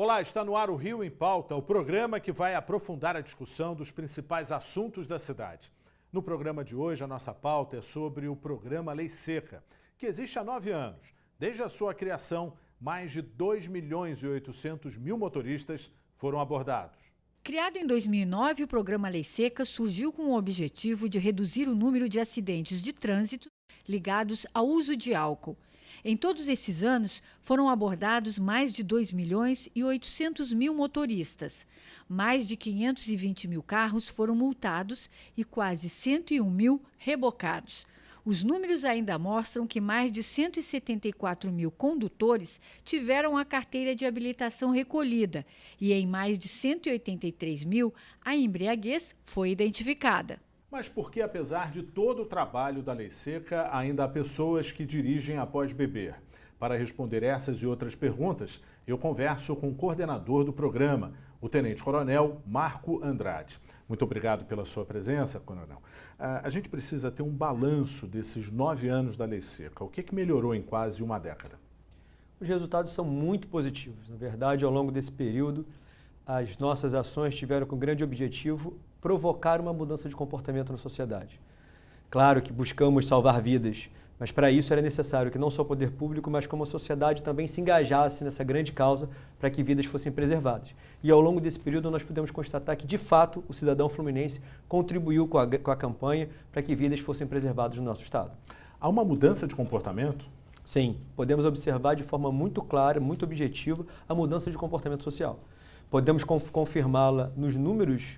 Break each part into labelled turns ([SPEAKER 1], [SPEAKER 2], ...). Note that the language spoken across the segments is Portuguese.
[SPEAKER 1] Olá, está no ar o Rio em Pauta, o programa que vai aprofundar a discussão dos principais assuntos da cidade. No programa de hoje, a nossa pauta é sobre o programa Lei Seca, que existe há 9 anos. Desde a sua criação, mais de 2.800.000 motoristas foram abordados.
[SPEAKER 2] Criado em 2009, o programa Lei Seca surgiu com o objetivo de reduzir o número de acidentes de trânsito ligados ao uso de álcool. Em todos esses anos, foram abordados mais de 2.800.000 motoristas. Mais de 520.000 carros foram multados e quase 101.000 rebocados. Os números ainda mostram que mais de 174.000 condutores tiveram a carteira de habilitação recolhida e em mais de 183.000 a embriaguez foi identificada.
[SPEAKER 1] Mas por que, apesar de todo o trabalho da Lei Seca, ainda há pessoas que dirigem após beber? Para responder essas e outras perguntas, eu converso com o coordenador do programa, o Tenente-Coronel Marco Andrade. Muito obrigado pela sua presença, Coronel. A gente precisa ter um balanço desses 9 anos da Lei Seca. O que melhorou em quase uma década?
[SPEAKER 3] Os resultados são muito positivos. Na verdade, ao longo desse período, as nossas ações tiveram como grande objetivo provocar uma mudança de comportamento na sociedade. Claro que buscamos salvar vidas, mas para isso era necessário que não só o poder público, mas como a sociedade também se engajasse nessa grande causa para que vidas fossem preservadas. E ao longo desse período nós pudemos constatar que, de fato, o cidadão fluminense contribuiu com a campanha para que vidas fossem preservadas no nosso estado.
[SPEAKER 1] Há uma mudança de comportamento?
[SPEAKER 3] Sim, podemos observar de forma muito clara, muito objetiva, a mudança de comportamento social. Podemos confirmá-la nos números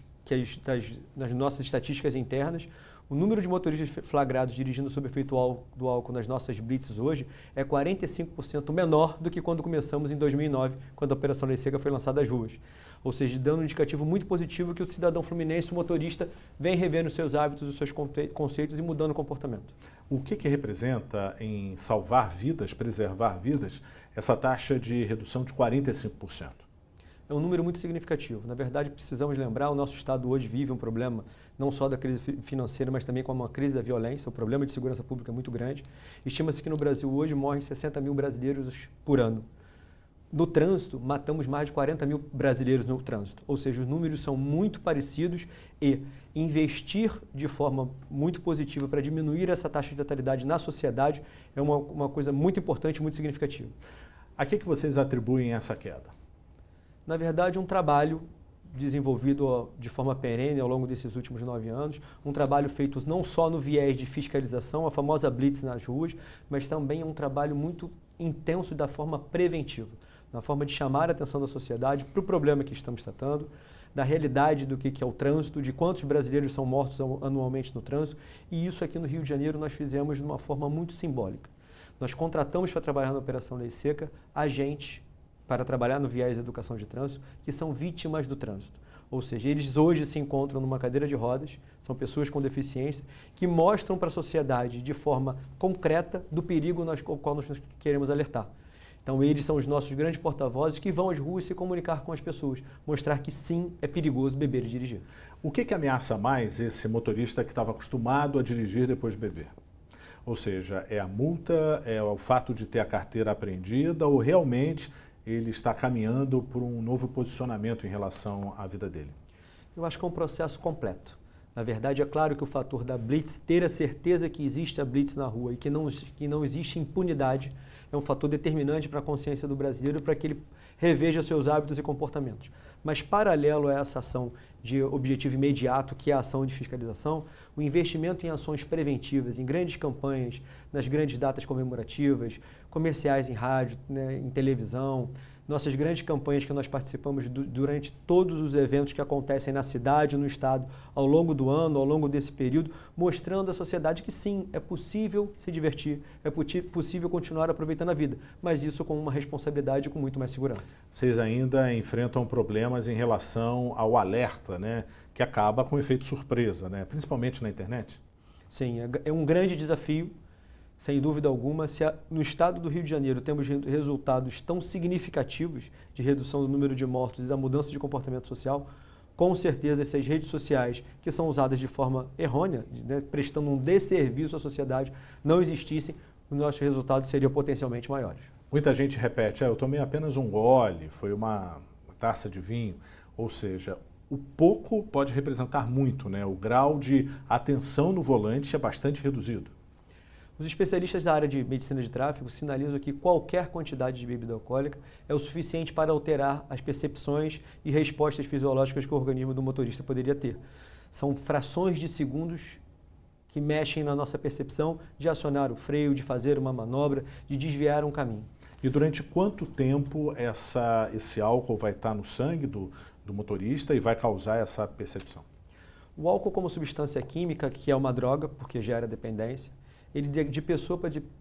[SPEAKER 3] nas nossas estatísticas internas. O número de motoristas flagrados dirigindo sob efeito do álcool nas nossas blitzes hoje é 45% menor do que quando começamos em 2009, quando a Operação Lei Seca foi lançada às ruas. Ou seja, dando um indicativo muito positivo que o cidadão fluminense, o motorista, vem revendo os seus hábitos, os seus conceitos e mudando o comportamento.
[SPEAKER 1] O que representa em salvar vidas, preservar vidas, essa taxa de redução de 45%?
[SPEAKER 3] É um número muito significativo. Na verdade, precisamos lembrar, o nosso estado hoje vive um problema não só da crise financeira, mas também com uma crise da violência. O problema de segurança pública é muito grande. Estima-se que no Brasil hoje morrem 60.000 brasileiros por ano. No trânsito, matamos mais de 40.000 brasileiros no trânsito. Ou seja, os números são muito parecidos e investir de forma muito positiva para diminuir essa taxa de letalidade na sociedade é uma coisa muito importante e muito significativa.
[SPEAKER 1] A que vocês atribuem essa queda?
[SPEAKER 3] Na verdade, um trabalho desenvolvido de forma perene ao longo desses últimos 9 anos, um trabalho feito não só no viés de fiscalização, a famosa blitz nas ruas, mas também um trabalho muito intenso da forma preventiva, na forma de chamar a atenção da sociedade para o problema que estamos tratando, da realidade do que é o trânsito, de quantos brasileiros são mortos anualmente no trânsito, e isso aqui no Rio de Janeiro nós fizemos de uma forma muito simbólica. Nós contratamos para trabalhar na Operação Lei Seca agentes para trabalhar no viés de educação de trânsito, que são vítimas do trânsito. Ou seja, eles hoje se encontram numa cadeira de rodas, são pessoas com deficiência, que mostram para a sociedade de forma concreta do perigo ao qual nós queremos alertar. Então, eles são os nossos grandes porta-vozes que vão às ruas se comunicar com as pessoas, mostrar que sim, é perigoso beber e dirigir.
[SPEAKER 1] O que ameaça mais esse motorista que estava acostumado a dirigir depois de beber? Ou seja, é a multa, é o fato de ter a carteira apreendida ou realmente ele está caminhando por um novo posicionamento em relação à vida dele?
[SPEAKER 3] Eu acho que é um processo completo. Na verdade, é claro que o fator da blitz, ter a certeza que existe a blitz na rua e que não existe impunidade, é um fator determinante para a consciência do brasileiro, para que ele reveja seus hábitos e comportamentos. Mas, paralelo a essa ação de objetivo imediato, que é a ação de fiscalização, o investimento em ações preventivas, em grandes campanhas, nas grandes datas comemorativas, comerciais em rádio, né, em televisão, nossas grandes campanhas que nós participamos durante todos os eventos que acontecem na cidade, no estado, ao longo do ano, ao longo desse período, mostrando à sociedade que sim, é possível se divertir, é possível continuar aproveitando a vida, mas isso com uma responsabilidade e com muito mais segurança.
[SPEAKER 1] Vocês ainda enfrentam problemas em relação ao alerta, né, que acaba com efeito surpresa, né, principalmente na internet?
[SPEAKER 3] Sim, é um grande desafio. Sem dúvida alguma, se no estado do Rio de Janeiro temos resultados tão significativos de redução do número de mortos e da mudança de comportamento social, com certeza essas redes sociais, que são usadas de forma errônea, né, prestando um desserviço à sociedade, não existissem, os nossos resultados seriam potencialmente maiores.
[SPEAKER 1] Muita gente repete, eu tomei apenas um gole, foi uma taça de vinho, ou seja, o pouco pode representar muito, né? O grau de atenção no volante é bastante reduzido.
[SPEAKER 3] Os especialistas da área de medicina de tráfego sinalizam que qualquer quantidade de bebida alcoólica é o suficiente para alterar as percepções e respostas fisiológicas que o organismo do motorista poderia ter. São frações de segundos que mexem na nossa percepção de acionar o freio, de fazer uma manobra, de desviar um caminho.
[SPEAKER 1] E durante quanto tempo esse álcool vai estar no sangue do motorista e vai causar essa percepção?
[SPEAKER 3] O álcool como substância química, que é uma droga, porque gera dependência, ele de pessoa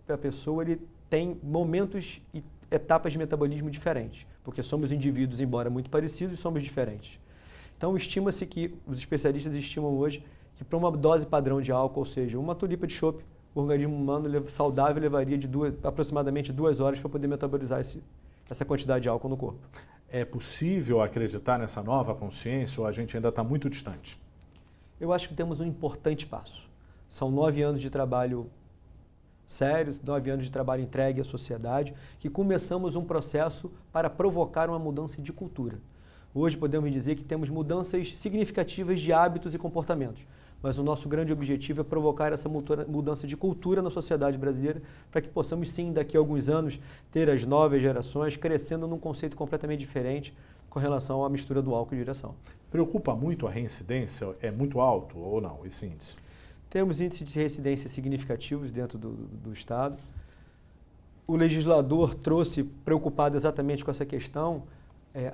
[SPEAKER 3] para pessoa ele tem momentos e etapas de metabolismo diferentes, porque somos indivíduos, embora muito parecidos, somos diferentes. Então, estima-se que, os especialistas estimam hoje, que para uma dose padrão de álcool, ou seja, uma tulipa de chope, o organismo humano saudável levaria de aproximadamente 2 horas para poder metabolizar essa quantidade de álcool no corpo.
[SPEAKER 1] É possível acreditar nessa nova consciência ou a gente ainda está muito distante?
[SPEAKER 3] Eu acho que temos um importante passo. São 9 anos de trabalho sérios, 9 anos de trabalho entregue à sociedade, que começamos um processo para provocar uma mudança de cultura. Hoje podemos dizer que temos mudanças significativas de hábitos e comportamentos, mas o nosso grande objetivo é provocar essa mudança de cultura na sociedade brasileira para que possamos sim, daqui a alguns anos, ter as novas gerações crescendo num conceito completamente diferente com relação à mistura do álcool e direção.
[SPEAKER 1] Preocupa muito a reincidência? É muito alto ou não esse índice?
[SPEAKER 3] Temos índices de reincidência significativos dentro do Estado. O legislador trouxe, preocupado exatamente com essa questão,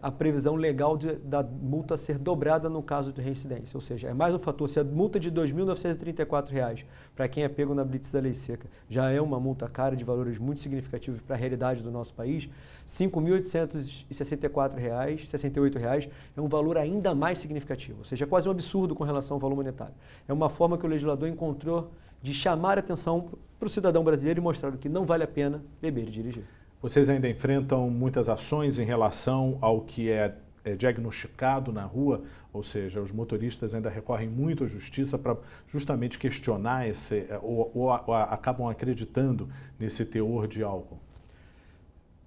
[SPEAKER 3] a previsão legal da multa ser dobrada no caso de reincidência. Ou seja, é mais um fator. Se a multa de R$ 2.934 para quem é pego na blitz da lei seca já é uma multa cara de valores muito significativos para a realidade do nosso país, R$ 5.864,68 é um valor ainda mais significativo. Ou seja, é quase um absurdo com relação ao valor monetário. É uma forma que o legislador encontrou de chamar a atenção para o cidadão brasileiro e mostrar que não vale a pena beber e dirigir.
[SPEAKER 1] Vocês ainda enfrentam muitas ações em relação ao que é diagnosticado na rua, ou seja, os motoristas ainda recorrem muito à justiça para justamente questionar ou acabam acreditando nesse teor de álcool?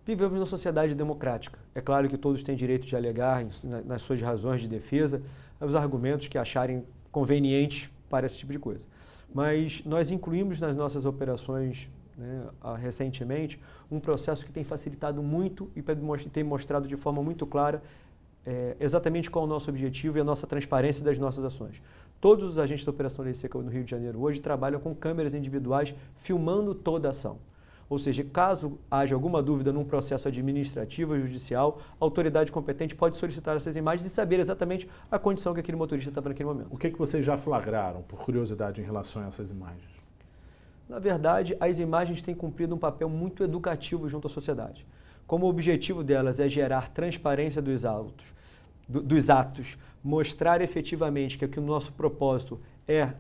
[SPEAKER 3] Vivemos numa sociedade democrática. É claro que todos têm direito de alegar nas suas razões de defesa os argumentos que acharem convenientes para esse tipo de coisa. Mas nós incluímos nas nossas operações recentemente, um processo que tem facilitado muito e tem mostrado de forma muito clara exatamente qual é o nosso objetivo e a nossa transparência das nossas ações. Todos os agentes da Operação Lei Seca no Rio de Janeiro hoje trabalham com câmeras individuais filmando toda a ação. Ou seja, caso haja alguma dúvida num processo administrativo ou judicial, a autoridade competente pode solicitar essas imagens e saber exatamente a condição que aquele motorista estava naquele momento.
[SPEAKER 1] O que vocês já flagraram, por curiosidade, em relação a essas imagens?
[SPEAKER 3] Na verdade, as imagens têm cumprido um papel muito educativo junto à sociedade. Como o objetivo delas é gerar transparência dos atos, mostrar efetivamente que o nosso propósito é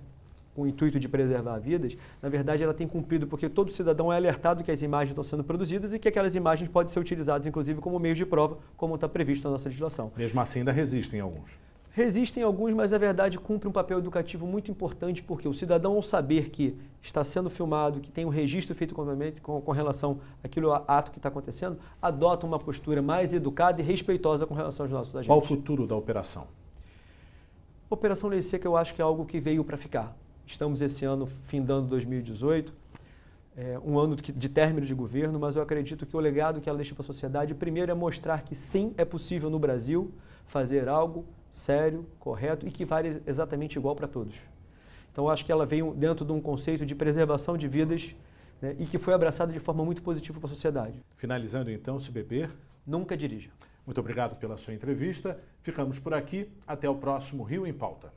[SPEAKER 3] com o intuito de preservar vidas, na verdade ela tem cumprido porque todo cidadão é alertado que as imagens estão sendo produzidas e que aquelas imagens podem ser utilizadas inclusive como meio de prova, como está previsto na nossa legislação.
[SPEAKER 1] Mesmo assim ainda resistem alguns.
[SPEAKER 3] Resistem alguns, mas na verdade cumpre um papel educativo muito importante porque o cidadão, ao saber que está sendo filmado, que tem um registro feito com relação àquele ato que está acontecendo, adota uma postura mais educada e respeitosa com relação aos nossos agentes.
[SPEAKER 1] Qual o futuro da operação?
[SPEAKER 3] A Operação Lei Seca eu acho que é algo que veio para ficar. Estamos esse ano findando 2018, um ano de término de governo, mas eu acredito que o legado que ela deixa para a sociedade, primeiro é mostrar que sim, é possível no Brasil fazer algo sério, correto e que vale exatamente igual para todos. Então, eu acho que ela veio dentro de um conceito de preservação de vidas, né, e que foi abraçado de forma muito positiva para a sociedade.
[SPEAKER 1] Finalizando então, se beber,
[SPEAKER 3] nunca dirija.
[SPEAKER 1] Muito obrigado pela sua entrevista. Ficamos por aqui. Até o próximo Rio em Pauta.